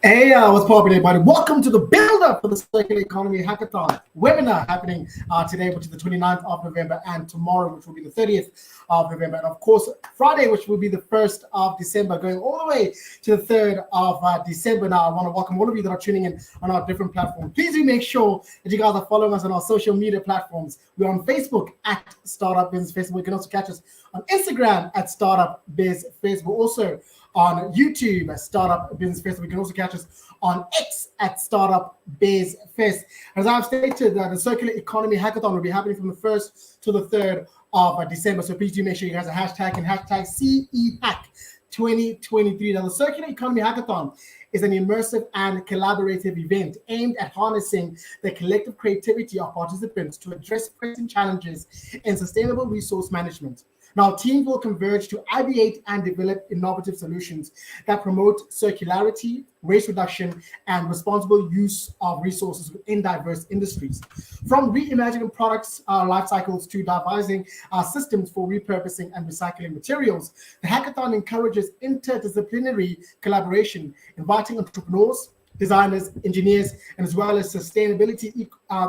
Hey, what's popping, everybody? Welcome to the build-up for the Circular Economy Hackathon webinar happening today, which is the 29th of November, and tomorrow, which will be the 30th of November, and of course, Friday, which will be the 1st of December, going all the way to the 3rd of December. Now, I want to welcome all of you that are tuning in on our different platforms. Please do make sure that you guys are following us on our social media platforms. We're on Facebook at Startup Business Facebook. You can also catch us on Instagram at Startup Biz Facebook. Also, on YouTube at Startup Business Fest. We can also catch us on X at Startup Biz Fest. As I've stated, the Circular Economy Hackathon will be happening from the 1st to the 3rd of December. So please do make sure you guys are hashtagging hashtag CEHack 2023. Now, the Circular Economy Hackathon is an immersive and collaborative event aimed at harnessing the collective creativity of participants to address pressing challenges in sustainable resource management. Now, teams will converge to ideate and develop innovative solutions that promote circularity, waste reduction, and responsible use of resources within diverse industries. From reimagining products life cycles to devising systems for repurposing and recycling materials, the hackathon encourages interdisciplinary collaboration, inviting entrepreneurs, designers, engineers, and as well as sustainability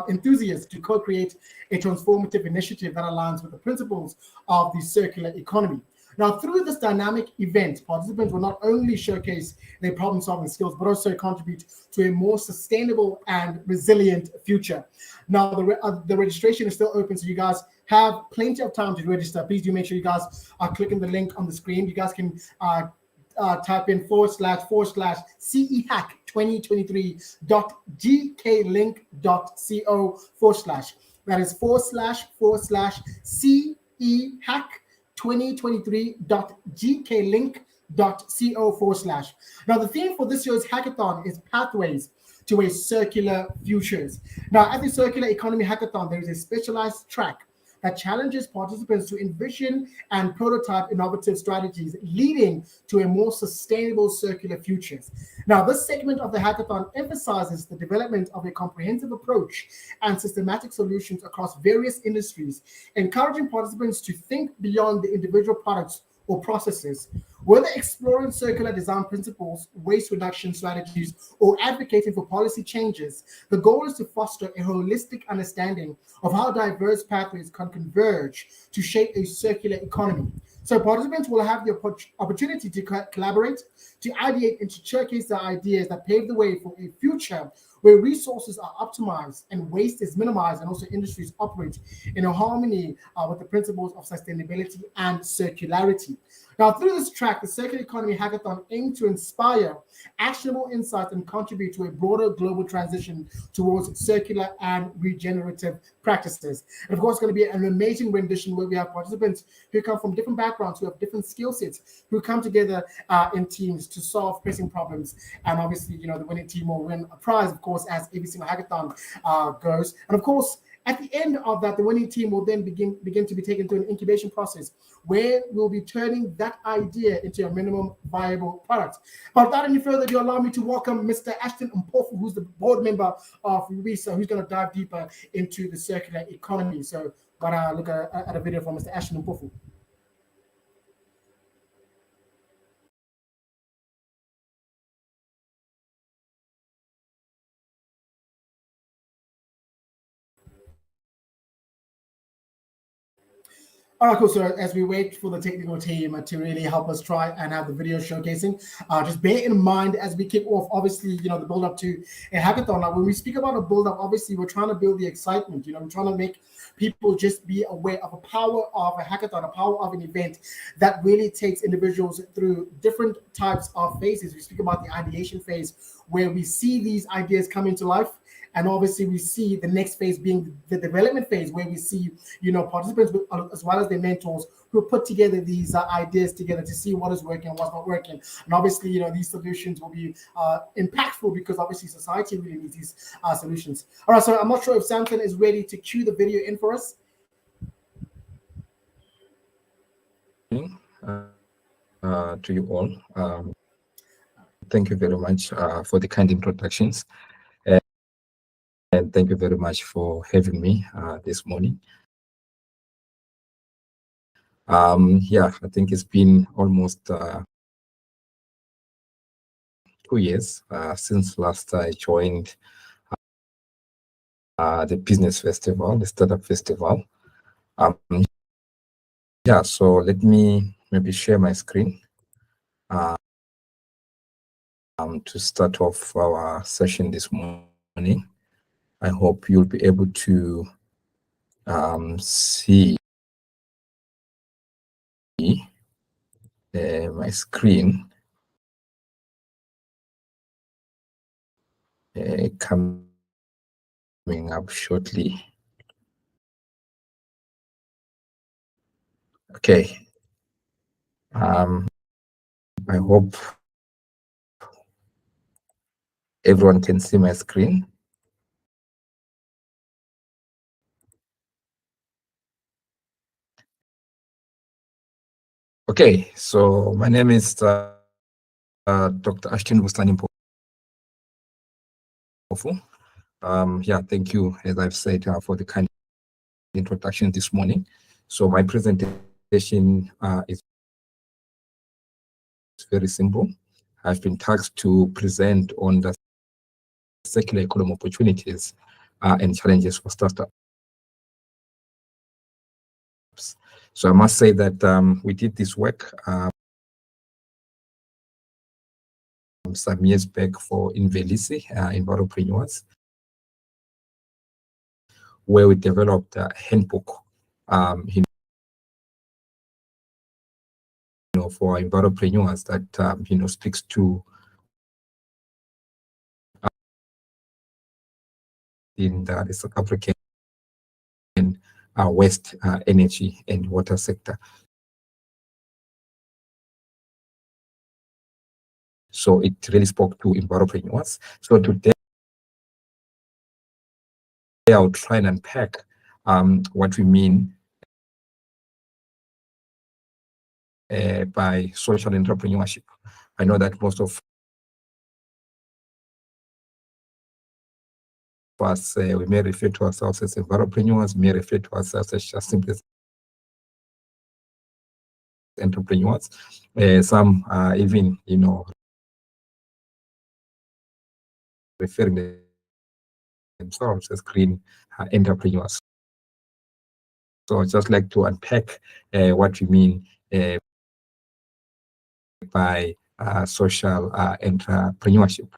enthusiasts to co-create a transformative initiative that aligns with the principles of the circular economy. Now, through this dynamic event, participants will not only showcase their problem-solving skills, but also contribute to a more sustainable and resilient future. Now, the registration is still open, so you guys have plenty of time to register. Please do make sure you guys are clicking the link on the screen. You guys can type in / CEHack 2023.gklink.co / that is / CEHack 2023.gklink.co / Now, the theme for this year's hackathon is Pathways to a Circular Futures. Now, at the Circular Economy Hackathon, there is a specialized track that challenges participants to envision and prototype innovative strategies leading to a more sustainable circular futures. Now, this segment of the hackathon emphasizes the development of a comprehensive approach and systematic solutions across various industries, encouraging participants to think beyond the individual products or processes. Whether exploring circular design principles, waste reduction strategies, or advocating for policy changes, the goal is to foster a holistic understanding of how diverse pathways can converge to shape a circular economy. So participants will have the opportunity to collaborate, to ideate and to showcase their ideas that pave the way for a future where resources are optimized and waste is minimized, and also industries operate in a harmony with the principles of sustainability and circularity. Now, through this track, the Circular Economy Hackathon aims to inspire actionable insights and contribute to a broader global transition towards circular and regenerative practices. And of course, it's going to be an amazing rendition where we have participants who come from different backgrounds, who have different skill sets, who come together in teams to solve pressing problems. And obviously, the winning team will win a prize, of course, as every single hackathon goes. And of course, at the end of that, the winning team will then begin to be taken through an incubation process where we'll be turning that idea into a minimum viable product. But without any further ado, allow me to welcome Mr. Ashton Mpofu, who's the board member of RISA, who's going to dive deeper into the circular economy. So, look at a video from Mr. Ashton Mpofu. All right, cool. So as we wait for the technical team to really help us try and have the video showcasing, just bear in mind as we kick off, obviously, the build up to a hackathon. Now, when we speak about a build up, obviously, we're trying to build the excitement. We're trying to make people just be aware of the power of a hackathon, the power of an event that really takes individuals through different types of phases. We speak about the ideation phase, where we see these ideas come into life. And obviously, we see the next phase being the development phase, where we see, participants as well as their mentors who put together these ideas together to see what is working and what's not working. And obviously, these solutions will be impactful because obviously society really needs these solutions. All right, so I'm not sure if Samson is ready to cue the video in for us. To you all. Thank you very much for the kind introductions. And thank you very much for having me this morning. I think it's been almost 2 years since last I joined the business festival, the startup festival. So let me maybe share my screen to start off our session this morning. I hope you'll be able to see my screen coming up shortly. Okay. I hope everyone can see my screen. Okay, so my name is Dr. Ashton Mpofu. Thank you, as I've said, for the kind introduction this morning. So my presentation is very simple. I've been tasked to present on the circular economy opportunities and challenges for startups. So I must say that we did this work some years back for Invelisi, Enviropreneurs, where we developed a handbook for entrepreneurs that speaks to in the South African waste energy and water sector. So it really spoke to entrepreneurs. So today I'll try and unpack what we mean by social entrepreneurship. I know that most of us, we may refer to ourselves as entrepreneurs, may refer to ourselves as just simply entrepreneurs. Some even, referring themselves as green entrepreneurs. So I'd just like to unpack what we mean by social entrepreneurship.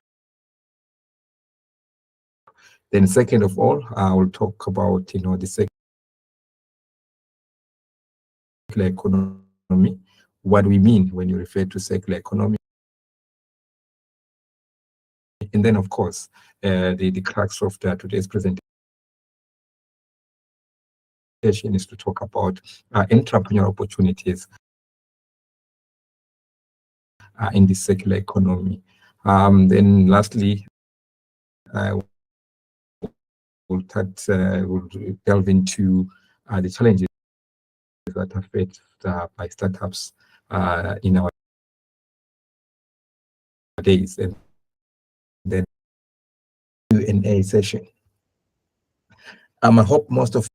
Then second of all, I will talk about, the circular economy, what we mean when you refer to circular economy. And then, of course, the crux of today's presentation is to talk about entrepreneurial opportunities in the circular economy. Then lastly, we'll delve into the challenges that are faced by startups in our days, and then Q&A session. I hope most of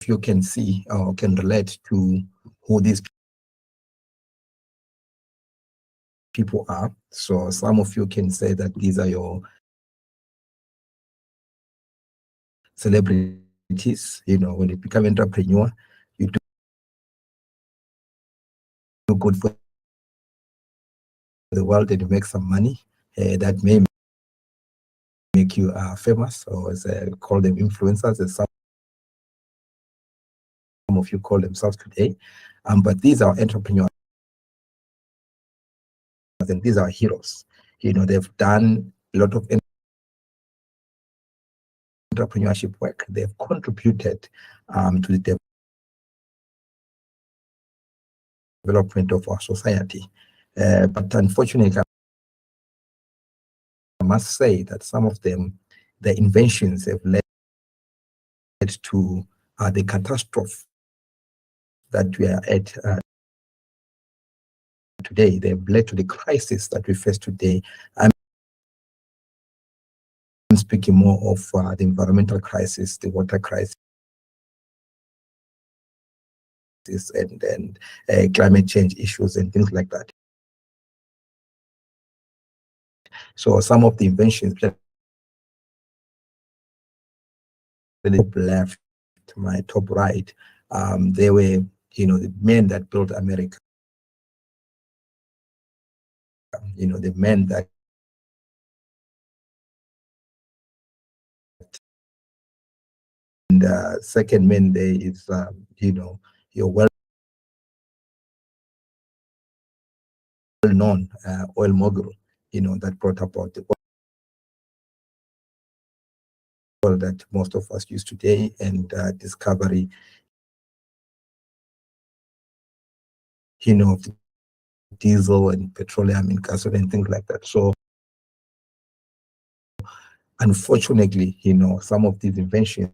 you can see or can relate to who these people are. So some of you can say that these are your celebrities. When you become an entrepreneur, you do good for the world and you make some money. That may make you famous, or as call them influencers, as some of you call themselves today. But these are entrepreneurs, and these are heroes. They've done a lot of entrepreneurship work. They've contributed to the development of our society. But unfortunately, I must say that some of them, the inventions have led to the catastrophe that we are at today. They've led to the crisis that we face today. I'm speaking more of the environmental crisis, the water crisis, and climate change issues and things like that. So some of the inventions, the top left, my top right, they were, the men that built America. The men that and second man there is, your well-known oil mogul, that brought about the oil that most of us use today, and discovery, of diesel and petroleum and gasoline and things like that. So unfortunately, some of these inventions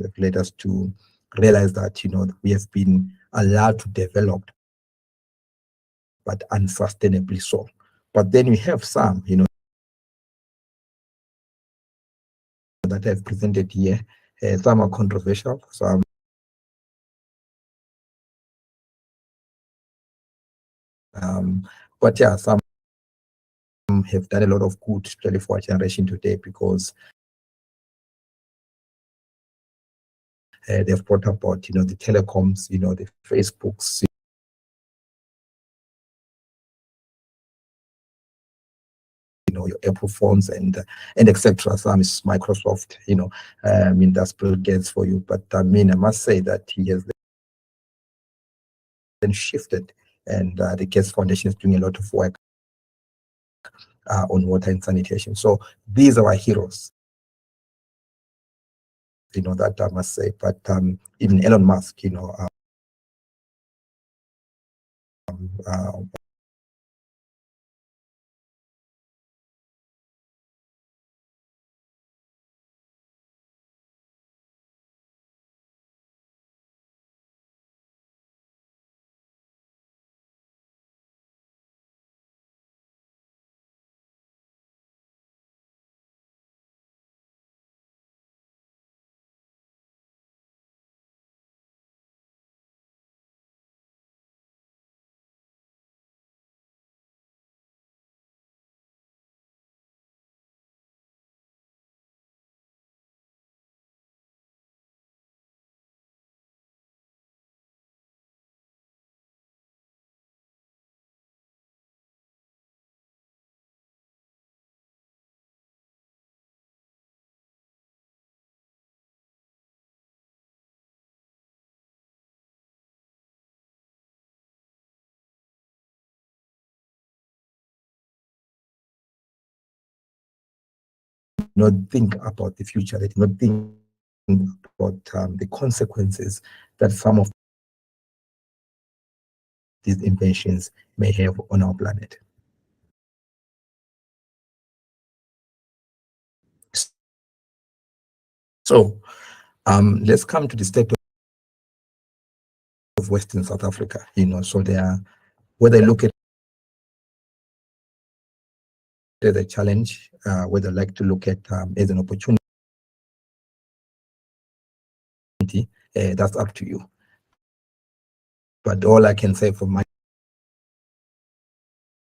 have led us to realize that, we have been allowed to develop, but unsustainably so. But then we have some, that I've presented here. Some are controversial, some but yeah, some have done a lot of good, especially for our generation today, because they've brought about, the telecoms, the Facebooks, your Apple phones and etc. Some is Microsoft, I mean, that's Bill Gates for you. But I mean, I must say that he has then shifted, and the Gates Foundation is doing a lot of work on water and sanitation. So these are our heroes, that I must say. But even Elon Musk, uh, not think about the future. They did not think about the consequences that some of these inventions may have on our planet. So let's come to the state of Western South Africa. So they are, whether they look at it as a challenge, whether they like to look at as an opportunity, that's up to you. But all I can say from my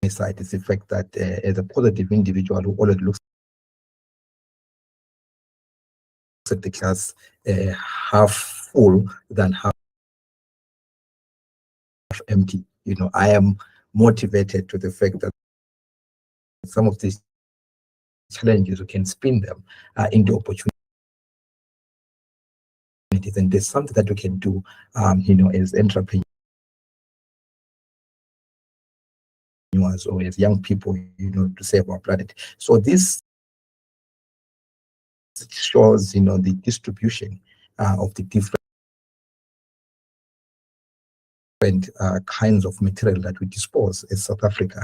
side is the fact that as a positive individual who always looks at the glass half full than half empty, I am motivated to the fact that some of these challenges, we can spin them into opportunities, and there's something that we can do, as entrepreneurs or as young people, to save our planet. So this shows, the distribution of the different kinds of material that we dispose as South Africa,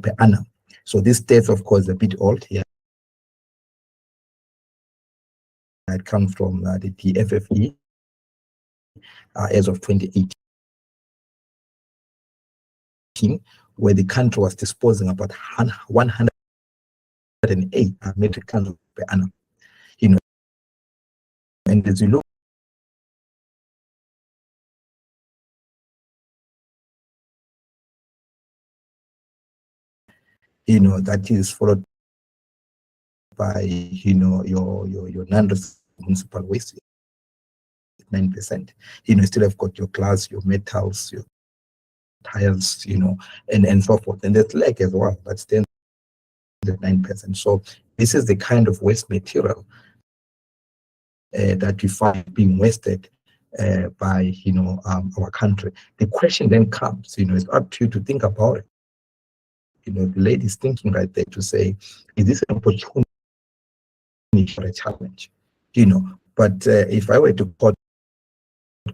per annum. So this data, of course, is a bit old. Yeah, it comes from the DFFE as of 2018, where the country was disposing about 108 metric tons per annum. And as you look, that is followed by your non-municipal waste, 9%. You still have got your glass, your metals, your tires, and so forth. And there's slag as well, that stands at 9%. So this is the kind of waste material that we find being wasted by our country. The question then comes, it's up to you to think about it. The lady is thinking right there to say, is this an opportunity for a challenge? But if I were to quote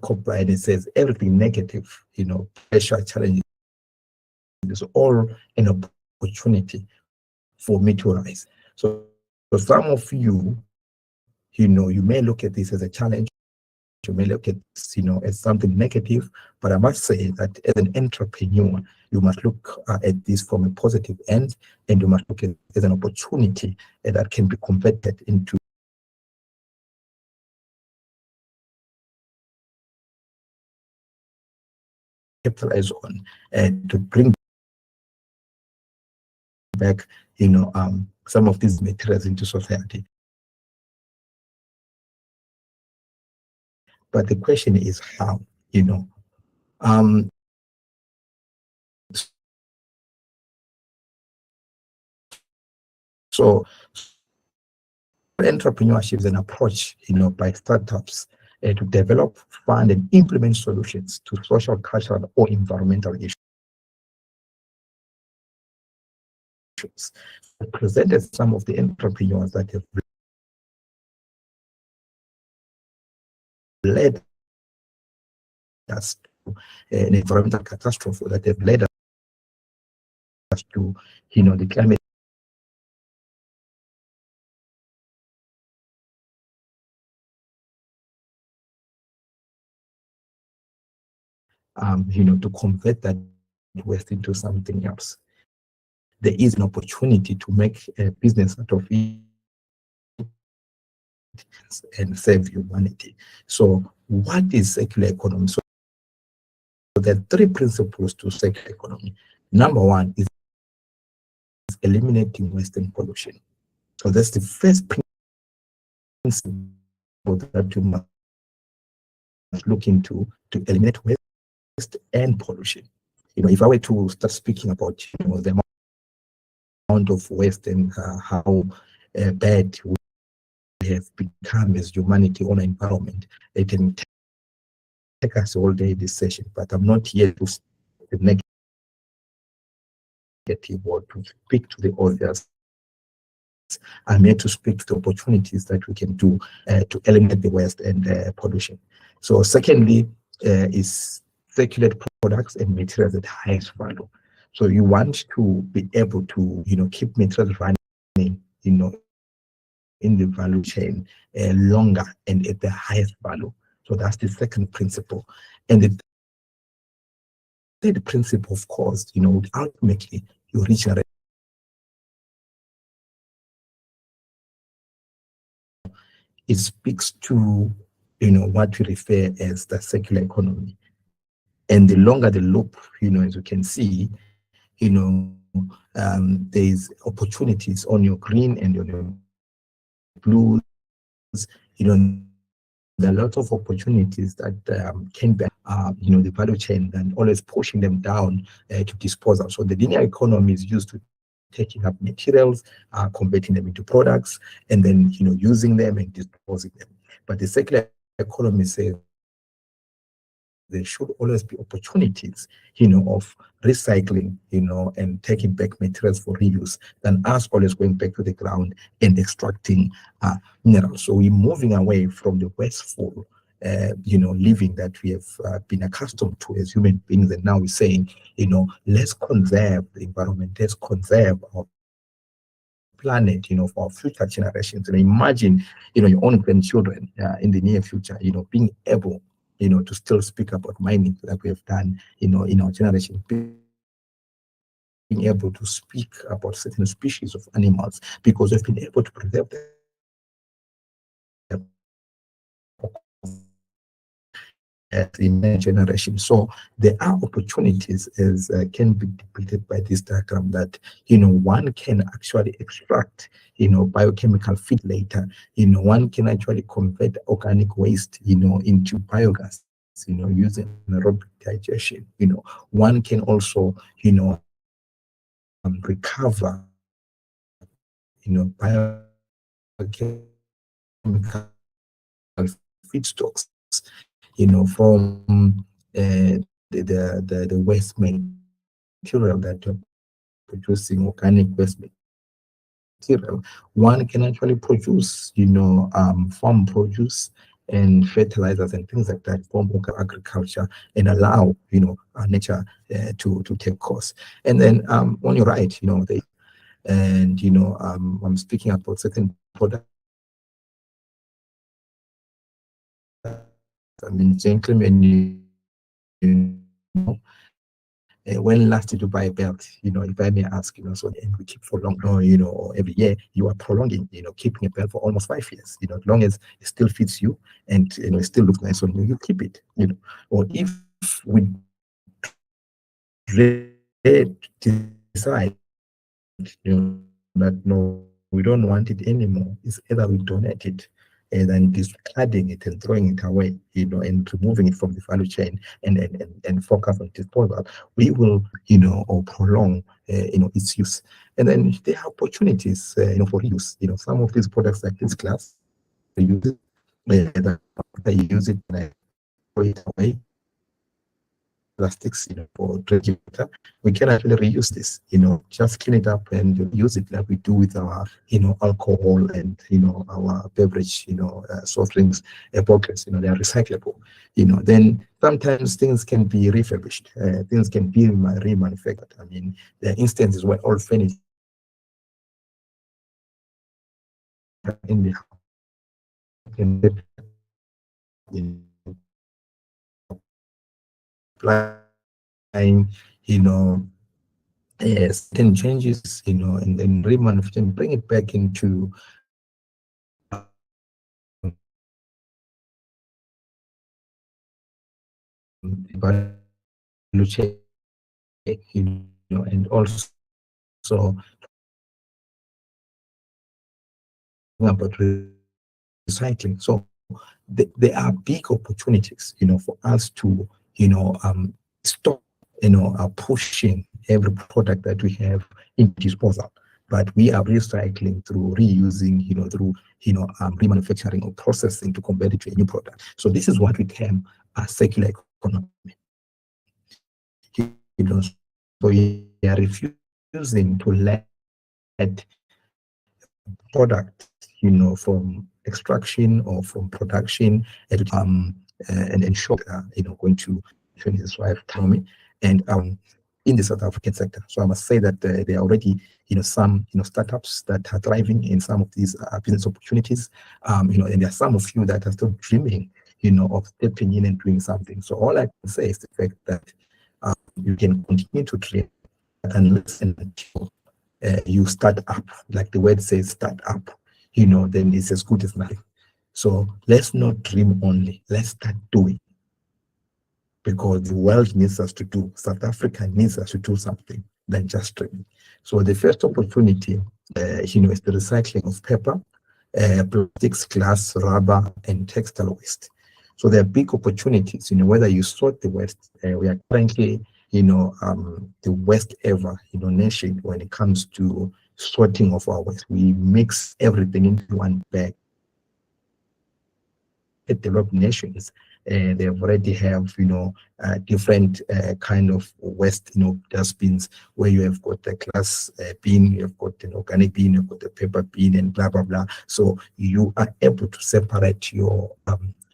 Copper and it says everything negative, pressure, challenges, is all an opportunity for me to rise. So some of you, you may look at this as a challenge, you may look at this, as something negative, but I must say that as an entrepreneur, you must look at this from a positive end, and you must look at it as an opportunity that can be converted into capitalize on to bring back, some of these materials into society. But the question is how, So entrepreneurship is an approach, by startups to develop, fund, and implement solutions to social, cultural, or environmental issues. I presented some of the entrepreneurs that have led us to an environmental catastrophe, that have led us to, the climate. To convert that waste into something else. There is an opportunity to make a business out of it and save humanity. So, what is circular economy? So, there are three principles to circular economy. Number one is eliminating waste and pollution. So, that's the first principle that you must look into, to eliminate waste and pollution. If I were to start speaking about the amount of waste and how bad we have become as humanity on the environment, it can take us all day this session. But I'm not here to the negative or to speak to the obvious. I'm here to speak to the opportunities that we can do to eliminate the waste and pollution. So, secondly, is circulate products and materials at highest value. So, you want to be able to, keep materials running, in the value chain longer and at the highest value. So, that's the second principle. And the third principle, of course, ultimately you reach a it speaks to what we refer as the circular economy. And the longer the loop, as you can see, there's opportunities on your green and on your blues. There are lots of opportunities that can be, the value chain, and always pushing them down to disposal. So the linear economy is used to taking up materials, converting them into products, and then using them and disposing them. But the circular economy says there should always be opportunities, of recycling, and taking back materials for reuse, than us always going back to the ground and extracting minerals. So we're moving away from the wasteful, living that we have been accustomed to as human beings, and now we're saying, let's conserve the environment, let's conserve our planet, for our future generations. And imagine, your own grandchildren in the near future, being able to still speak about mining like we have done, in our generation, being able to speak about certain species of animals because we've been able to preserve them in many generations. So there are opportunities, as can be depicted by this diagram, that one can actually extract biochemical feed later. One can actually convert organic waste into biogas, using anaerobic digestion. One can also recover biochemical feedstocks from the waste material that you're producing, organic waste material. One can actually produce farm produce and fertilizers and things like that from agriculture, and allow nature to take course. And then on your right, I'm speaking about certain products. Gentlemen, when last did you buy a belt? If I may ask, so and we keep for long, or every year you are prolonging, keeping a belt for almost 5 years, as long as it still fits you and it still looks nice on you, you keep it, Or if we decide, that no, we don't want it anymore, it's either we donate it, and then discarding it and throwing it away, you know, and removing it from the value chain and focus on disposal, we will, you know, or prolong, you know, its use. And then there are opportunities, you know, for use. You know, some of these products like this glass, they use it, they use it and throw it away. Plastics, you know, for drinking water, we can actually reuse this, you know, just clean it up and use it like we do with our, you know, alcohol and, you know, our beverage, you know, soft drinks, pockets, you know, they are recyclable, you know. Then sometimes things can be refurbished, things can be remanufactured. I mean, there are instances where old furniture in the house applying, you know, certain changes, you know, and then remanufacturing, bring it back into value chain, you know, and also about recycling. So there are big opportunities, you know, for us to, you know, stop, you know, pushing every product that we have in disposal, but we are recycling through reusing, you know, through, you know, remanufacturing or processing to convert it to a new product. So this is what we term a circular economy. You know, so we are refusing to let product, you know, from extraction or from production and ensure you know, going to this life economy and in the South African sector. So I must say that there are already, you know, some, you know, startups that are thriving in some of these business opportunities, you know, and there are some of you that are still dreaming, you know, of stepping in and doing something. So all I can say is the fact that you can continue to dream unless and until you start up, like the word says, start up, you know, then it's as good as nothing. So let's not dream only, let's start doing, because the world needs us to do, South Africa needs us to do something than just dreaming. So the first opportunity, you know, is the recycling of paper, plastics, glass, rubber, and textile waste. So there are big opportunities, you know, whether you sort the waste. We are currently, you know, the worst ever, you know, nation when it comes to sorting of our waste. We mix everything into one bag. Developed nations, they already have, you know, different kind of waste, you know, dustbins, where you have got the glass bin, you have got an organic bin, you've got the paper bin, and blah blah blah. So you are able to separate your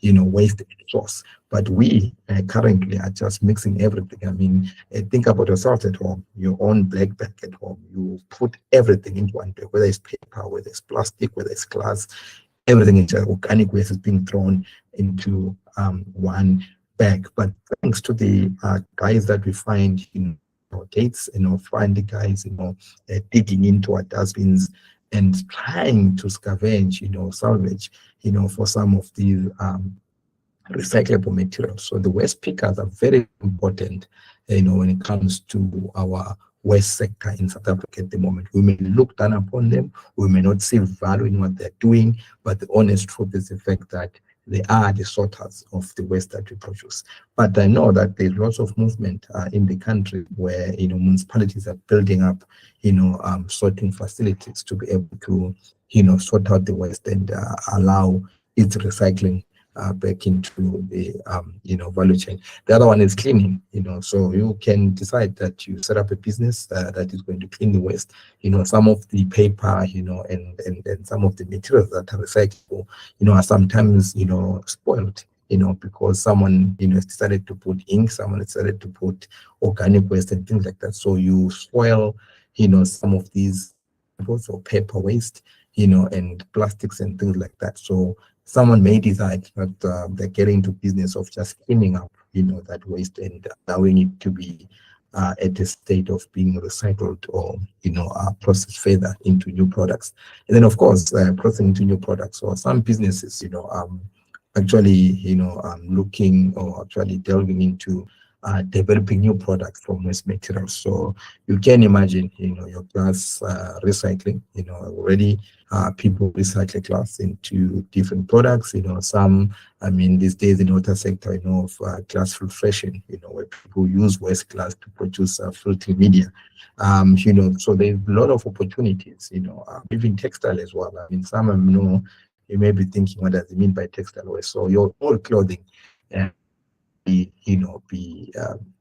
you know, waste source. But we currently are just mixing everything. I mean, think about yourself at home, your own black bag at home. You put everything into one bag, whether it's paper, whether it's plastic, whether it's glass, everything into organic waste is being thrown into one bag. But thanks to the guys that we find in our gates, you know, find the guys, you know, digging into our dustbins and trying to scavenge, you know, salvage, you know, for some of these recyclable materials. So the waste pickers are very important, you know, when it comes to our waste sector in South Africa at the moment. We may look down upon them, we may not see value in what they're doing, but the honest truth is the fact that they are the sorters of the waste that we produce. But I know that there's lots of movement in the country where, you know, municipalities are building up, you know, sorting facilities to be able to, you know, sort out the waste and allow its recycling back into the you know, value chain. The other one is cleaning, you know, so you can decide that you set up a business that is going to clean the waste. You know, some of the paper, you know, and some of the materials that are recyclable, you know, are sometimes, you know, spoiled, you know, because someone, you know, has decided to put ink, someone has decided to put organic waste and things like that. So you spoil, you know, some of these or paper waste, you know, and plastics and things like that. So someone may decide that they're getting into business of just cleaning up, you know, that waste and allowing it to be at a state of being recycled or, you know, processed further into new products. And then, of course, processing into new products. Or some businesses, you know, actually, you know, looking or actually delving into developing new products from waste materials. So you can imagine, your glass recycling, already people recycle glass into different products, some, these days in the water sector, of glass filtration, where people use waste glass to produce filtering media. So there's a lot of opportunities, even textile as well. Some, you may be thinking, what does it mean by textile waste? So your old clothing, be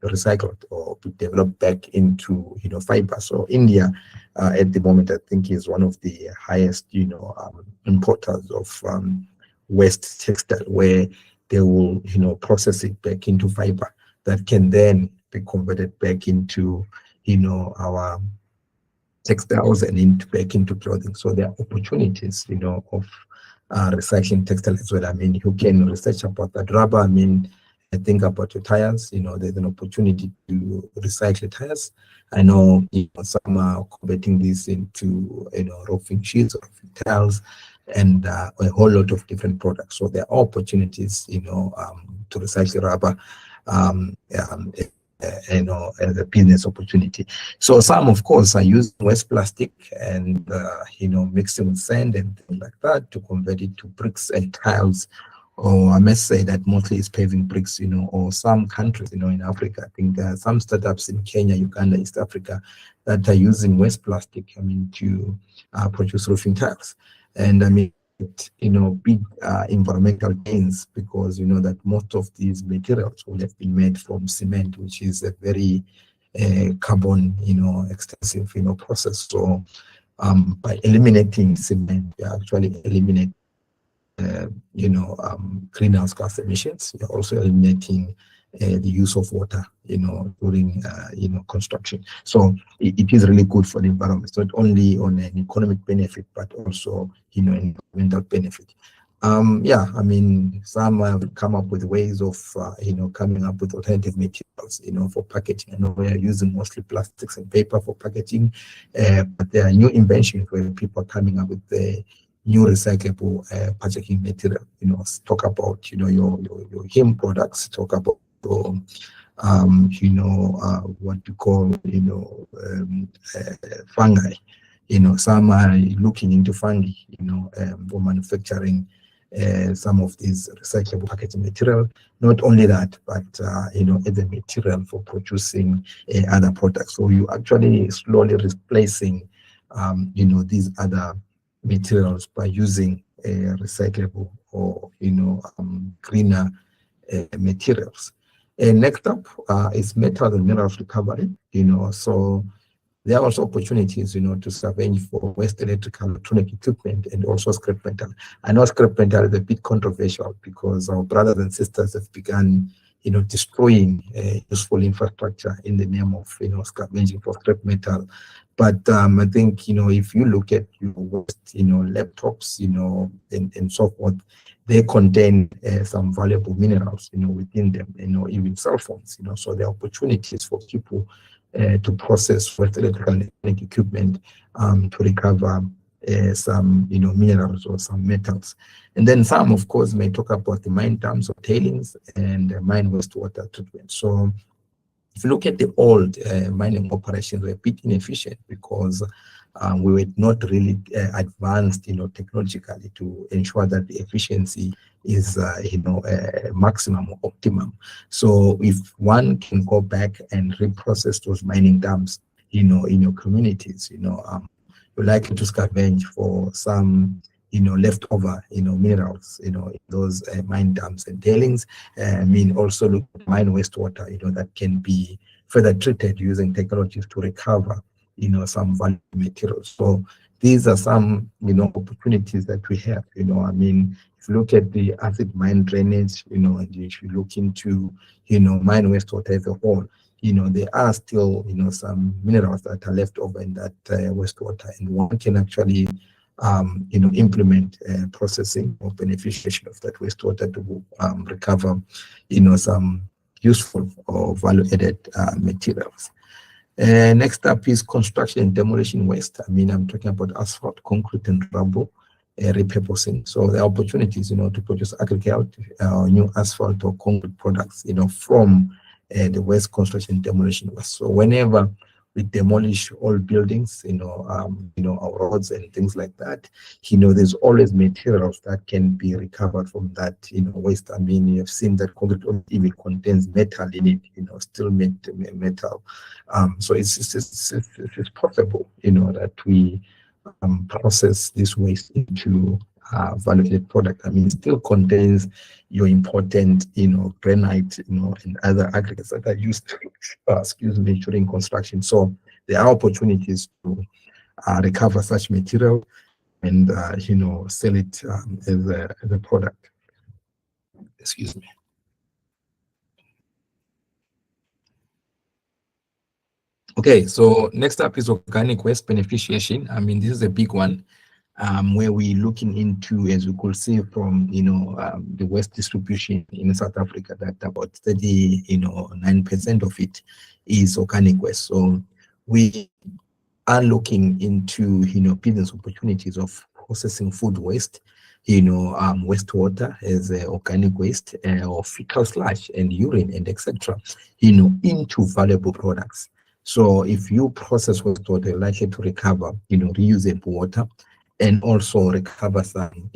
recycled or be developed back into fiber. So India at the moment, I think, is one of the highest importers of waste textile, where they will process it back into fiber that can then be converted back into our textiles and back into clothing. So there are opportunities of recycling textile as well. You can research about that. Rubber, I think about your tires, there's an opportunity to recycle tires. I know, some are converting this into, roofing sheets or roofing tiles and a whole lot of different products. So there are opportunities, to recycle rubber, as a business opportunity. So some, of course, are using waste plastic and, mixing with sand and things like that to convert it to bricks and tiles. Or I must say that mostly it's paving bricks, or some countries, in Africa. I think there are some startups in Kenya, Uganda, East Africa that are using waste plastic, to produce roofing tiles. And big environmental gains, because that most of these materials will have been made from cement, which is a very carbon, extensive, process. So by eliminating cement, we actually eliminate greenhouse gas emissions. We're also eliminating the use of water, during, construction. So it is really good for the environment, not only on an economic benefit, but also, environmental benefit. Some have come up with ways of, coming up with alternative materials, for packaging. I know we are using mostly plastics and paper for packaging, but there are new inventions where people are coming up with the new recyclable packaging material. Talk about your heme products. Talk about what you call fungi. Some are looking into fungi. For manufacturing some of these recyclable packaging material. Not only that, but as a material for producing other products. So you actually slowly replacing these other materials by using recyclable or greener materials. And next up is metal and minerals recovery. So there are also opportunities, to scavenge for waste electrical electronic equipment and also scrap metal. I know scrap metal is a bit controversial because our brothers and sisters have begun, destroying useful infrastructure in the name of, scavenging for scrap metal. But I think, if you look at your waste, laptops, and so forth, they contain some valuable minerals, within them, even cell phones, so there are opportunities for people to process waste electrical equipment to recover some, minerals or some metals. And then some, of course, may talk about the mine dumps or tailings and mine wastewater treatment. So if you look at the old mining operations, were a bit inefficient because we were not really advanced, technologically to ensure that the efficiency is, maximum or optimum. So if one can go back and reprocess those mining dumps, in your communities, you're likely to scavenge for some, leftover, minerals, in those mine dumps and tailings. Also look at mine wastewater, that can be further treated using technologies to recover, some valuable materials. So these are some, opportunities that we have. If you look at the acid mine drainage, and if you look into, mine wastewater as a whole, there are still, some minerals that are left over in that wastewater, and one can actually, implement processing or beneficiation of that wastewater to recover, some useful or value-added materials. Next up is construction and demolition waste. I'm talking about asphalt, concrete, and rubble repurposing. So there are opportunities, to produce aggregate, new asphalt or concrete products, from the waste construction demolition waste. So whenever we demolish all buildings, our roads and things like that, there's always materials that can be recovered from that, waste. I mean, you have seen that concrete even contains metal in it, still metal. So it's possible, that we process this waste into value-added product. I mean, it still contains your important, granite, and other aggregates that are used, during construction. So there are opportunities to recover such material and, sell it as a product. Excuse me. Okay, so next up is organic waste beneficiation. I mean, this is a big one. Where we're looking into, as we could see from, the waste distribution in South Africa, that about 39% of it is organic waste. So we are looking into, business opportunities of processing food waste, wastewater as organic waste, or fecal sludge and urine and etc., into valuable products. So if you process wastewater, you're likely to recover, reusable water, and also recover some,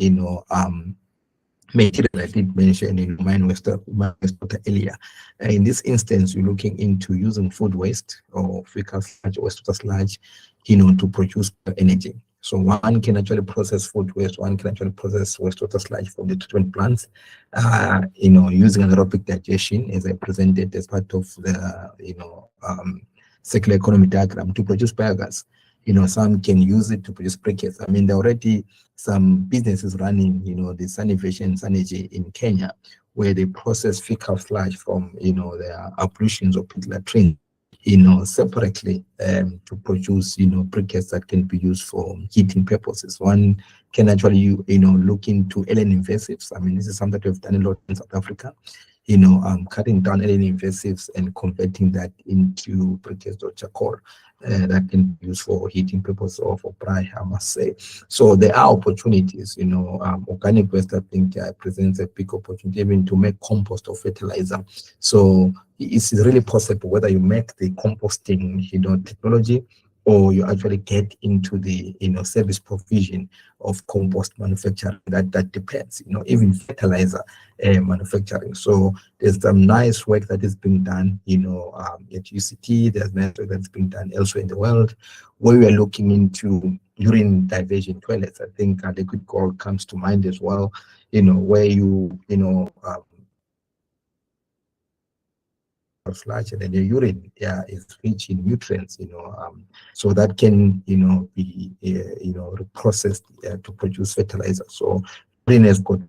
material I did mention in mine wastewater earlier. In this instance, you're looking into using food waste or fecal sludge, wastewater sludge, to produce energy. So one can actually process food waste, one can actually process wastewater sludge from the treatment plants, using anaerobic digestion, as I presented as part of the, circular economy diagram, to produce biogas. Some can use it to produce briquettes. I mean, there are already some businesses running, the Sunivation Energy in Kenya, where they process fecal sludge from, their ablutions of pit latrine, separately to produce, briquettes that can be used for heating purposes. One can actually, look into alien invasives. I mean, this is something that we've done a lot in South Africa. Cutting down alien invasives and converting that into briquettes or charcoal that can be used for heating purposes or for braai, I must say. So there are opportunities, organic waste, I think, presents a big opportunity even to make compost or fertilizer. So it's really possible whether you make the composting, technology, or you actually get into the, service provision of compost manufacturing. That depends, even fertilizer manufacturing. So there's some nice work that is being done, at UCT. There's nice work that's being done elsewhere in the world, where we are looking into urine diversion toilets. I think liquid gold comes to mind as well, where you, sludge, and then your urine is rich in nutrients, so that can, be, reprocessed to produce fertilizer. So urine has got,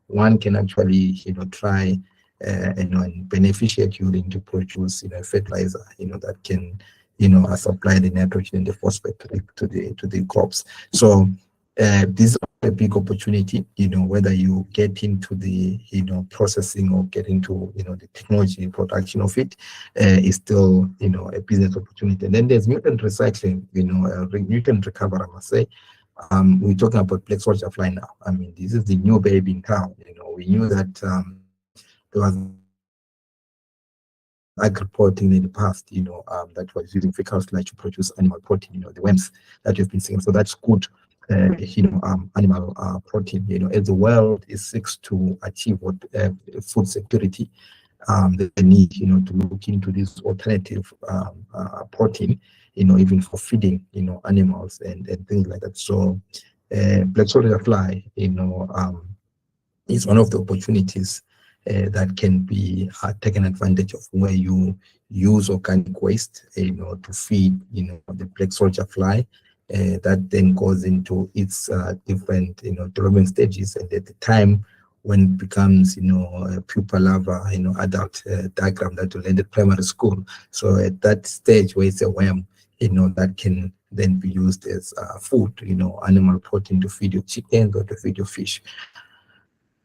one can actually, try, and beneficiate urine to produce, fertilizer, that can, supply the nitrogen and the phosphate to the crops. So this is a big opportunity, whether you get into the, processing or get into, the technology production of it, is still, a business opportunity. And then there's mutant recycling, mutant recovery, I must say. We're talking about black soldier fly now. I mean, this is the new baby in town. We knew that there was agri protein in the past, that was using fecal sludge to produce animal protein, the worms that you've been seeing. So that's good, animal protein. As the world seeks to achieve what food security, they need, to look into this alternative protein, even for feeding, animals and things like that. So black soldier fly, is one of the opportunities that can be taken advantage of, where you use organic waste, to feed, the black soldier fly, that then goes into its different, development stages, and at the time when it becomes, a pupa larva, adult diagram that will end at primary school. So at that stage where it's a worm, that can then be used as food, animal protein to feed your chickens or to feed your fish.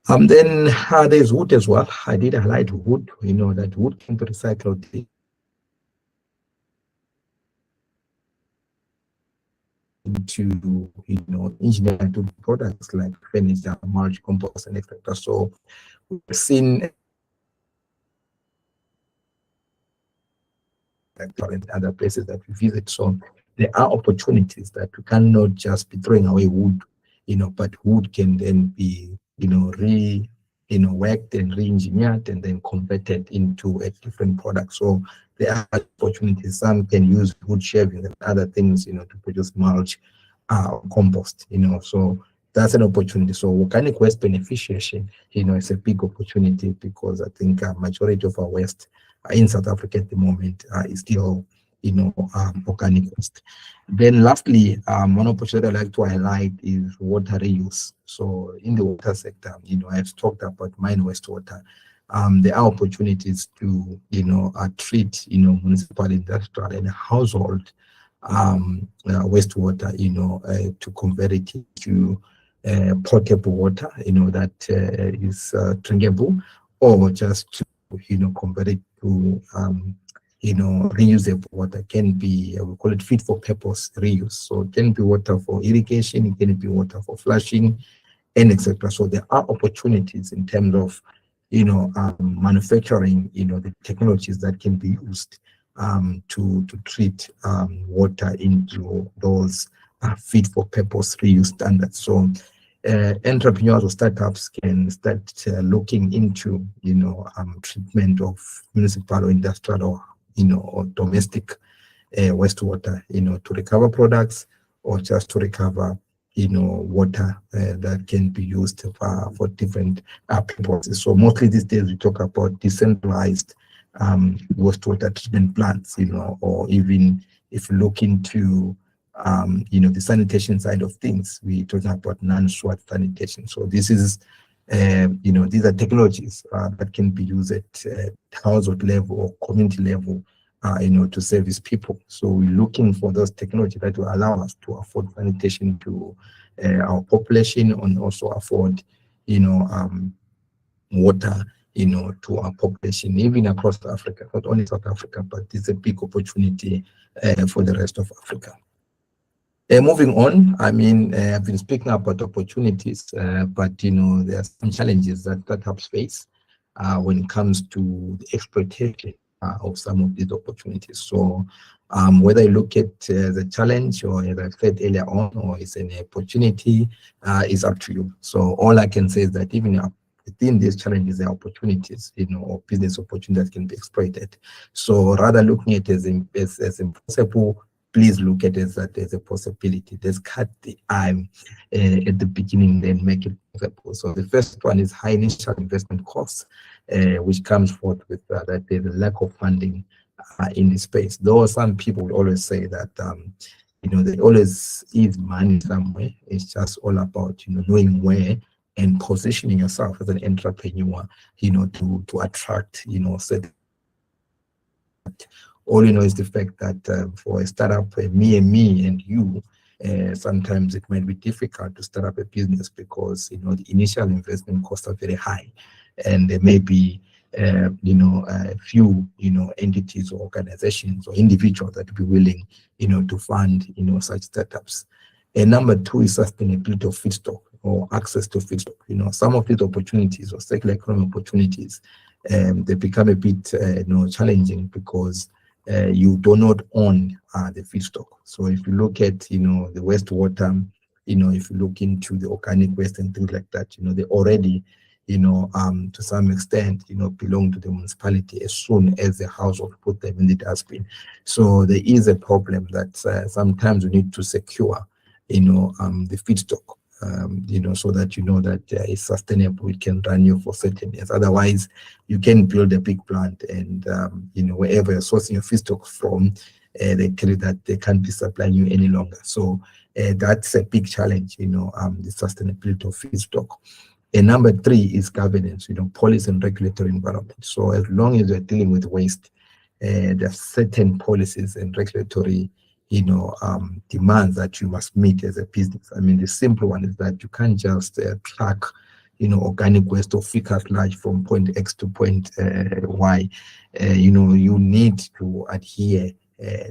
Then there's wood as well. I did highlight wood, that wood can be recycled to, engineer to products like furniture, mulch, compost, and etc. So we've seen and other places that we visit. So there are opportunities that we cannot just be throwing away wood, but wood can then be, worked and re-engineered and then converted into a different product. So there are opportunities. Some can use wood shavings and other things, to produce mulch, compost, so that's an opportunity. So organic waste beneficiation, is a big opportunity, because I think a majority of our waste in South Africa at the moment is still, organic waste. Then lastly, one opportunity I'd like to highlight is water reuse. So in the water sector, I've talked about mine wastewater. There are opportunities to, treat, municipal, industrial, and household wastewater, to convert it to potable water, that is drinkable, or just to, convert it to, reusable water. Can be, we call it fit for purpose reuse. So it can be water for irrigation, it can be water for flushing, and etc. So there are opportunities in terms of, manufacturing, the technologies that can be used to treat water into those fit for purpose reuse standards. So entrepreneurs or startups can start looking into, treatment of municipal or industrial or, or domestic wastewater, to recover products, or just to recover, water that can be used for different purposes. So mostly these days we talk about decentralized wastewater treatment plants, or even if you look into the sanitation side of things, we're talking about non-SWAT sanitation. So this is, these are technologies that can be used at household level or community level, to service people. So we're looking for those technologies that will allow us to afford sanitation to our population, and also afford, water, to our population, even across Africa, not only South Africa, but it's a big opportunity for the rest of Africa. Moving on, I've been speaking about opportunities, but there are some challenges that startups face when it comes to the exploitation of some of these opportunities. So whether you look at the challenge, or as I said earlier on, or it's an opportunity, is up to you. So all I can say is that even within these challenges, there are opportunities, or business opportunities that can be exploited. So rather looking at it as impossible, please look at it as a possibility. Let's cut the eye at the beginning, then make it possible. So the first one is high initial investment costs, which comes forth with that there's a lack of funding in this space. Though some people will always say that, there always is money somewhere. It's just all about, knowing where and positioning yourself as an entrepreneur, to attract, certain. All you know is the fact that for a startup, me and you, sometimes it might be difficult to start up a business, because the initial investment costs are very high, and there may be a few entities or organizations or individuals that will be willing to fund such startups. And number two is sustainability of feedstock, or access to feedstock. Some of these opportunities or circular economy opportunities, they become a bit challenging, because you do not own the feedstock. So if you look at the wastewater, if you look into the organic waste and things like that, they already to some extent belong to the municipality as soon as the household put them in the dustbin. So there is a problem that sometimes we need to secure the feedstock, so that that it's sustainable, it can run you for certain years. Otherwise, you can build a big plant, and wherever you're sourcing your feedstock from, they tell you that they can't be supplying you any longer. So that's a big challenge, the sustainability of feedstock. And number three is governance, policy and regulatory environment. So as long as you're dealing with waste, there are certain policies and regulatory demands that you must meet as a business. The simple one is that you can't just track, organic waste or fecal sludge from point X to point Y. You need to adhere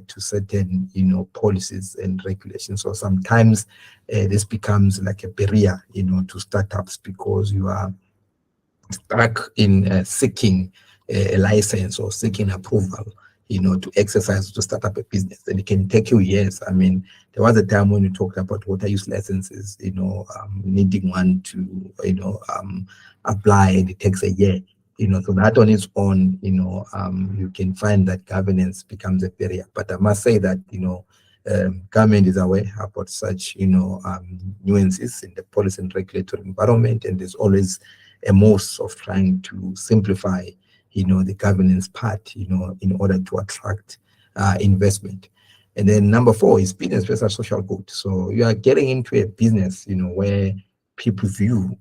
to certain, policies and regulations. So sometimes this becomes like a barrier, to startups, because you are stuck in seeking a license or seeking approval, to exercise, to start up a business. And it can take you years. I mean, there was a time when you talked about water use licenses, needing one to, apply, and it takes a year. So that on its own, you can find that governance becomes a barrier. But I must say that, government is aware about such, nuances in the policy and regulatory environment, and there's always a most of trying to simplify, the governance part, in order to attract investment. And then number 4 is business versus social good. So you are getting into a business, where people view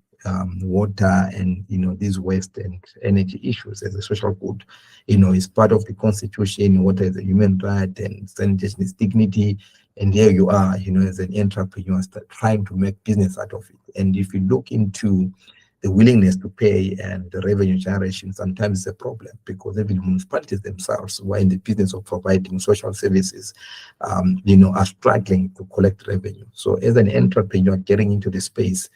water and, these waste and energy issues as a social good. It's part of the constitution. Water is a human right and sanitation is dignity. And here you are, as an entrepreneur, trying to make business out of it. And if you look into the willingness to pay and the revenue generation, sometimes it's a problem, because even municipalities themselves, who are in the business of providing social services, are struggling to collect revenue. So as an entrepreneur getting into the space,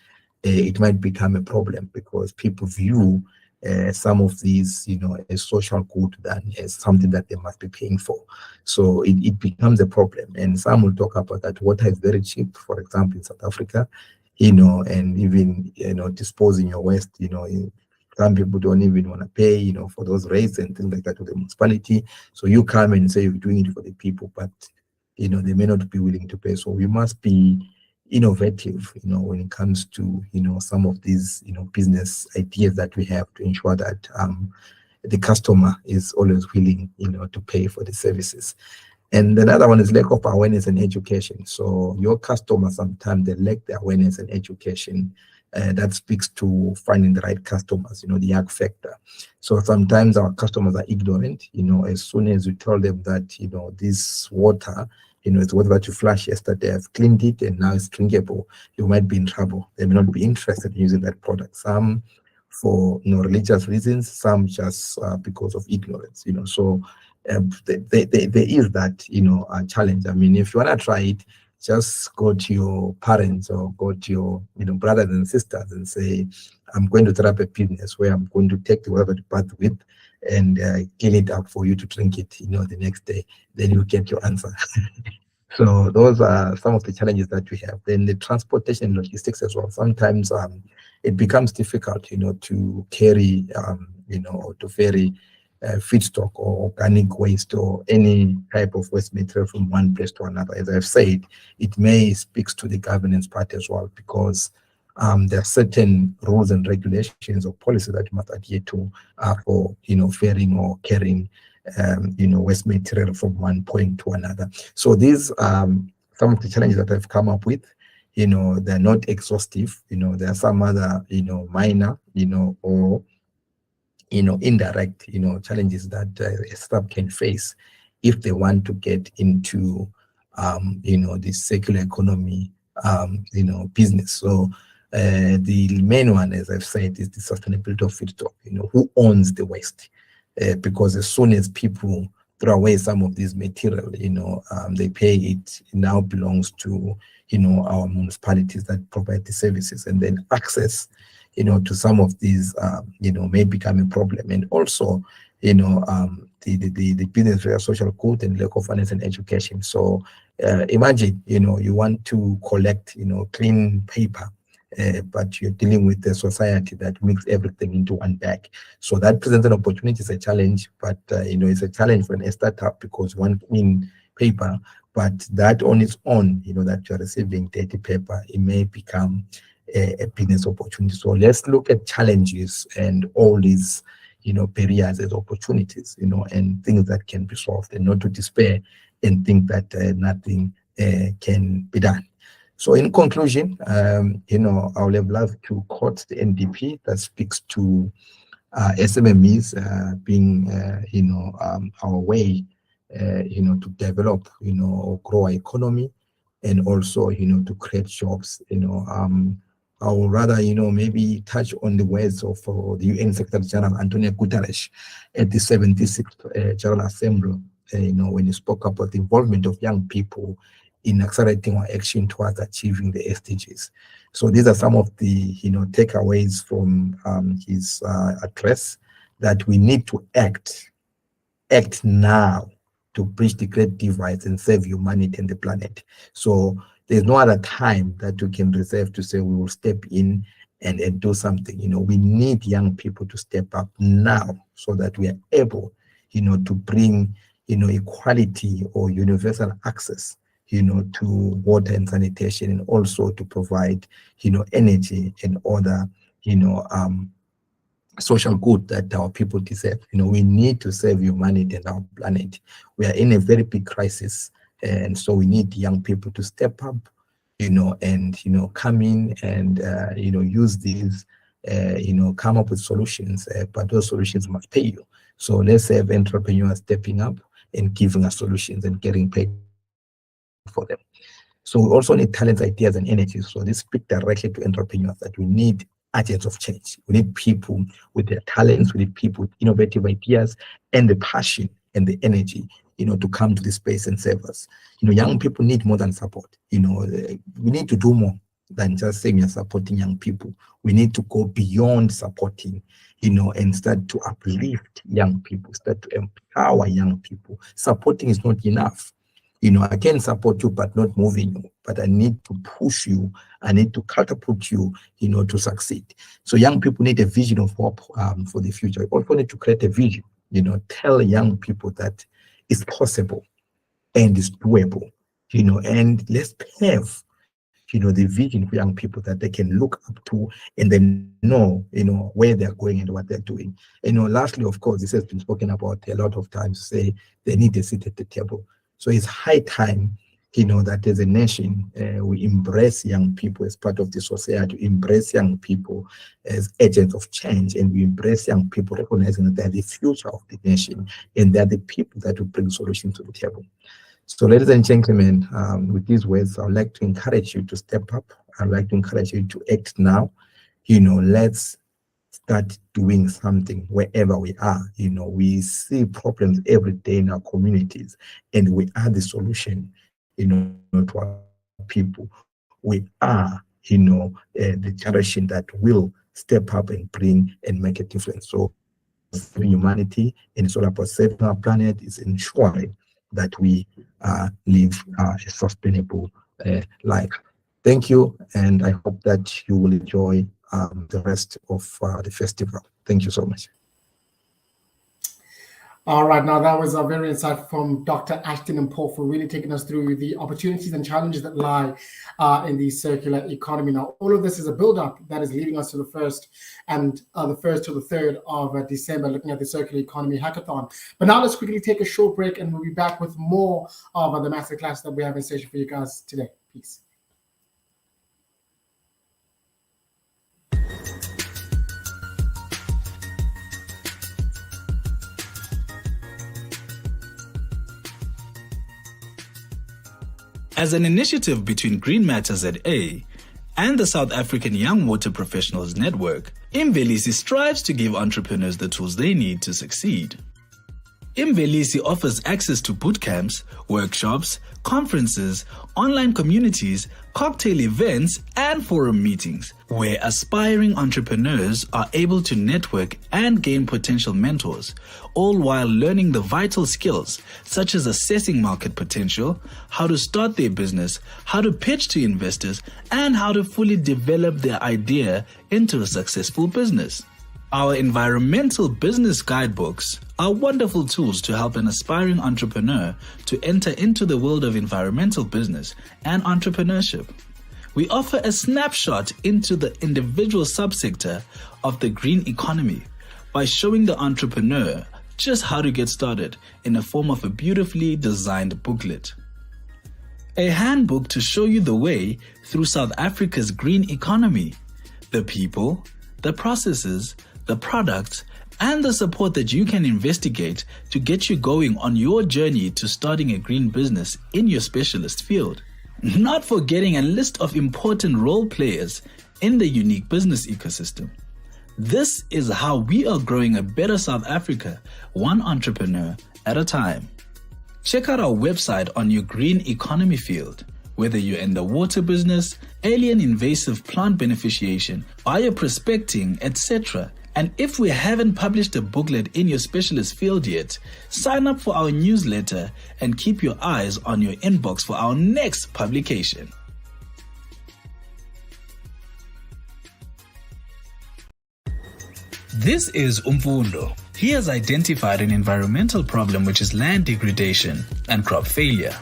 it might become a problem, because people view some of these, as social good than as something that they must be paying for. So it becomes a problem. And some will talk about that water is very cheap, for example, in South Africa, and even, disposing your waste, some people don't even want to pay, for those rates and things like that to the municipality. So you come and say you're doing it for the people, but, they may not be willing to pay. So we must be innovative, when it comes to, some of these, business ideas that we have, to ensure that the customer is always willing, to pay for the services. And another one is lack of awareness and education. So your customers, sometimes they lack the awareness and education. That speaks to finding the right customers, the young factor. So sometimes our customers are ignorant, as soon as you tell them that, this water, it's water that you flushed yesterday, I've cleaned it and now it's drinkable, you might be in trouble. They may not be interested in using that product. Some for, religious reasons, some just because of ignorance, So there is that, a challenge. I mean, if you want to try it, just go to your parents or go to your, brothers and sisters and say, I'm going to set up a business where I'm going to take the water to bath with and clean it up for you to drink it, the next day. Then you get your answer. So those are some of the challenges that we have. Then the transportation and logistics as well. Sometimes it becomes difficult, to carry, or to ferry feedstock or organic waste or any type of waste material from one place to another. As I've said, it may speaks to the governance part as well, because there are certain rules and regulations or policies that you must adhere to for, ferrying or carrying, waste material from one point to another. So these some of the challenges that I've come up with. They're not exhaustive. There are some other, minor, or indirect, challenges that a startup can face if they want to get into, the circular economy, business. So the main one, as I've said, is the sustainability of feedstock. Who owns the waste? Because as soon as people throw away some of this material, they pay it. It now belongs to, our municipalities that provide the services, and then access, to some of these, may become a problem. And also, the business for social good and lack of finance and education. So imagine, you want to collect, clean paper, but you're dealing with a society that makes everything into one bag. So that presents an opportunity. It's a challenge, but it's a challenge for a startup, because one clean paper, but that on its own, that you're receiving dirty paper, it may become a business opportunity. So let's look at challenges and all these, barriers as opportunities, and things that can be solved, and not to despair and think that nothing can be done. So in conclusion, I would have loved to quote the NDP that speaks to SMMEs being, our way, to develop, or grow our economy, and also, to create jobs. I would rather, maybe touch on the words of the UN Secretary General Antonio Guterres at the 76th General Assembly when you spoke about the involvement of young people in accelerating our action towards achieving the SDGs. So these are some of the takeaways from his address, that we need to act now to bridge the great divides and save humanity and the planet. So there's no other time that we can reserve to say we will step in and do something. We need young people to step up now so that we are able, to bring, equality or universal access, to water and sanitation, and also to provide, energy and other, social good that our people deserve. We need to save humanity and our planet. We are in a very big crisis, and so we need young people to step up, and come in and use these, come up with solutions. But those solutions must pay you. So let's have entrepreneurs stepping up and giving us solutions and getting paid for them. So we also need talents, ideas, and energy. So this speaks directly to entrepreneurs, that we need agents of change. We need people with their talents, we need people with innovative ideas and the passion and the energy, to come to this space and save us. Young people need more than support. We need to do more than just saying you're supporting young people. We need to go beyond supporting, and start to uplift young people, start to empower young people. Supporting is not enough. I can support you, but not moving you. But I need to push you. I need to catapult you, to succeed. So young people need a vision of hope for the future. We also need to create a vision. Tell young people that it's possible and it's doable. And let's have, the vision for young people that they can look up to, and then know, where they're going and what they're doing. Lastly, of course, this has been spoken about a lot of times. Say they need a seat at the table. So it's high time, that as a nation, we embrace young people as part of the society, embrace young people as agents of change, and we embrace young people recognizing that they're the future of the nation, and they're the people that will bring solutions to the table. So ladies and gentlemen, with these words, I would like to encourage you to step up. I'd like to encourage you to act now. Let's start doing something wherever we are. We see problems every day in our communities, and we are the solution, to our people. We are, the generation that will step up and bring and make a difference. So saving humanity, and it's all about saving our planet, is ensuring that we live a sustainable life. Thank you, and I hope that you will enjoy the rest of the festival. Thank you so much. All right, now that was a very insightful from Dr. Ashton and Paul for really taking us through the opportunities and challenges that lie in the circular economy. Now, all of this is a build-up that is leading us to the 1st and the 1st to the 3rd of December, looking at the Circular Economy Hackathon. But now let's quickly take a short break, and we'll be back with more of the masterclass that we have in session for you guys today. Peace. As an initiative between Green Matter ZA and the South African Young Water Professionals Network, Imvelisi strives to give entrepreneurs the tools they need to succeed. Imvelisi offers access to bootcamps, workshops, conferences, online communities, cocktail events, and forum meetings, where aspiring entrepreneurs are able to network and gain potential mentors, all while learning the vital skills such as assessing market potential, how to start their business, how to pitch to investors, and how to fully develop their idea into a successful business. Our environmental business guidebooks are wonderful tools to help an aspiring entrepreneur to enter into the world of environmental business and entrepreneurship. We offer a snapshot into the individual subsector of the green economy by showing the entrepreneur just how to get started in the form of a beautifully designed booklet. A handbook to show you the way through South Africa's green economy, the people, the processes, the products, and the support that you can investigate to get you going on your journey to starting a green business in your specialist field. Not forgetting a list of important role players in the unique business ecosystem. This is how we are growing a better South Africa, one entrepreneur at a time. Check out our website on your green economy field, whether you're in the water business, alien invasive plant beneficiation, bioprospecting, etc. And if we haven't published a booklet in your specialist field yet, sign up for our newsletter and keep your eyes on your inbox for our next publication. This is Umfundo. He has identified an environmental problem, which is land degradation and crop failure.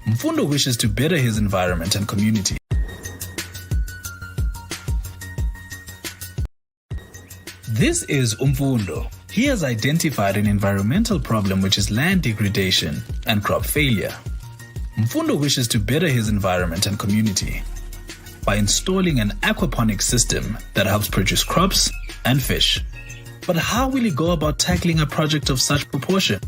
Mfundo wishes to better his environment and community. This is Umfundo. He has identified an environmental problem, which is land degradation and crop failure. Mfundo wishes to better his environment and community by installing an aquaponics system that helps produce crops and fish. But how will he go about tackling a project of such proportion?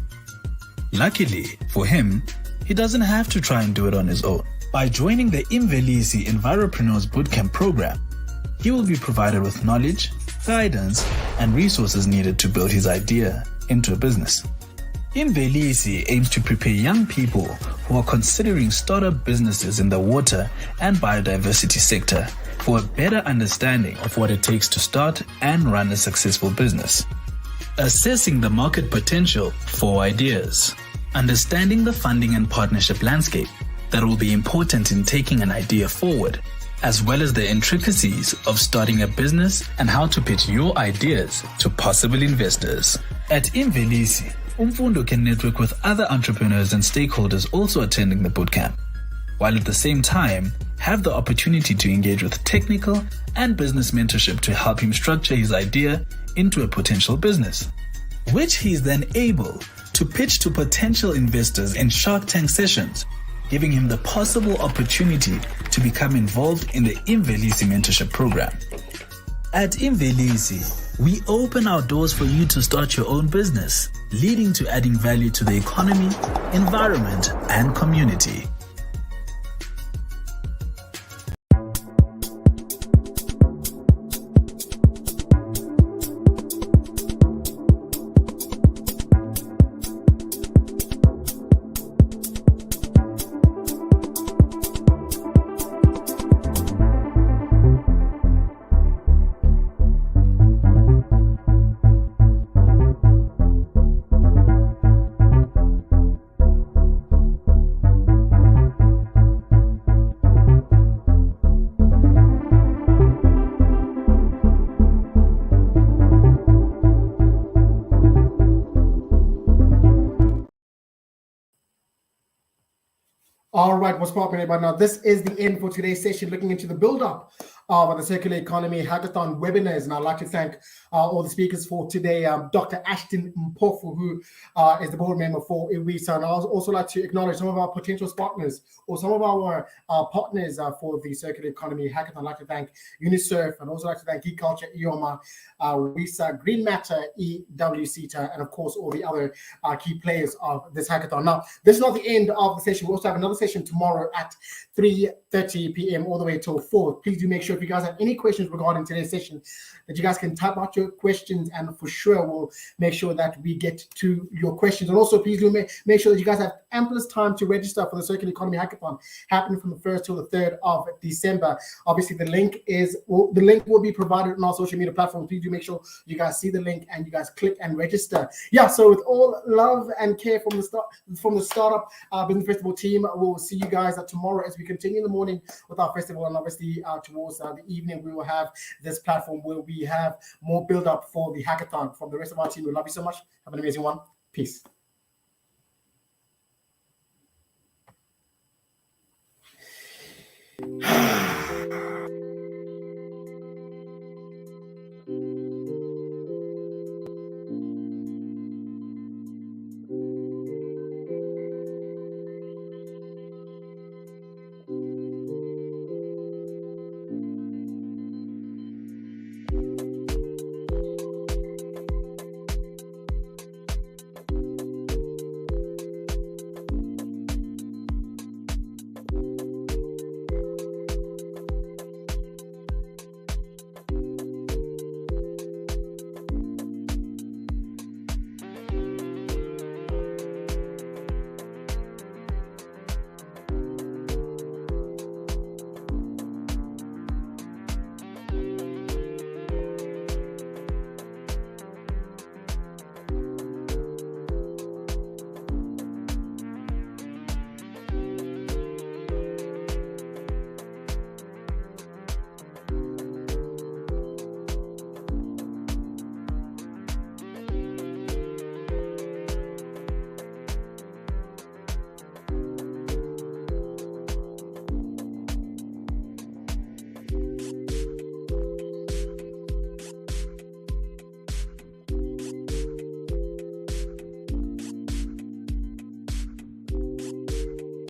Luckily for him, he doesn't have to try and do it on his own. By joining the Imvelisi Enviropreneurs Bootcamp program, he will be provided with knowledge, guidance, and resources needed to build his idea into a business. Imvelisi aims to prepare young people who are considering startup businesses in the water and biodiversity sector for a better understanding of what it takes to start and run a successful business. Assessing the market potential for ideas. Understanding the funding and partnership landscape that will be important in taking an idea forward, as well as the intricacies of starting a business and how to pitch your ideas to possible investors. At Imvelisi, Umfundo can network with other entrepreneurs and stakeholders also attending the bootcamp, while at the same time have the opportunity to engage with technical and business mentorship to help him structure his idea into a potential business, which he is then able to pitch to potential investors in Shark Tank sessions, giving him the possible opportunity to become involved in the Imvelisi mentorship program. At Imvelisi, we open our doors for you to start your own business, leading to adding value to the economy, environment, and community. All right, what's popping, everybody? Now, this is the end for today's session, looking into the build-up of the Circular Economy Hackathon webinars. And I'd like to thank all the speakers for today. Dr. Ashton Mpofu, who is the board member for IWISA. And I'd also like to acknowledge some of our potential partners or some of our partners for the Circular Economy Hackathon. I'd like to thank UNICEF and also like to thank Geek Culture, IOMA, WISA, Green Matter, EWCTA, and of course, all the other key players of this hackathon. Now, this is not the end of the session. We also have another session tomorrow at 3:30 p.m. all the way till 4. Please do make sure if you guys have any questions regarding today's session that you guys can type out your questions, and for sure we'll make sure that we get to your questions. And also please do make sure that you guys have amplest time to register for the Circular Economy Hackathon happening from the 1st till the 3rd of December. Obviously the link will be provided on our social media platforms. Please do make sure you guys see the link and you guys click and register. Yeah, so with all love and care from the startup business festival team, we'll see you guys tomorrow as we continue in the morning with our festival, and obviously towards the evening we will have this platform where we have more build up for the hackathon from the rest of our team. We love you so much. Have an amazing one. Peace.